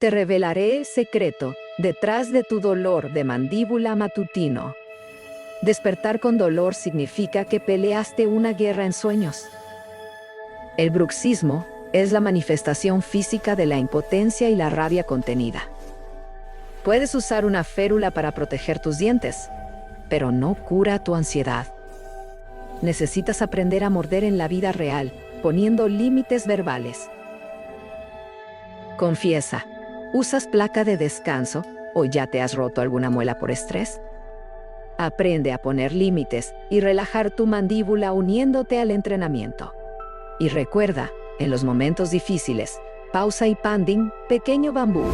Te revelaré el secreto detrás de tu dolor de mandíbula matutino. Despertar con dolor significa que peleaste una guerra en sueños. El bruxismo es la manifestación física de la impotencia y la rabia contenida. Puedes usar una férula para proteger tus dientes, pero no cura tu ansiedad. Necesitas aprender a morder en la vida real, poniendo límites verbales. Confiesa, ¿usas placa de descanso o ya te has roto alguna muela por estrés? Aprende a poner límites y relajar tu mandíbula uniéndote al entrenamiento. Y recuerda, en los momentos difíciles, pausa y panding, pequeño bambú.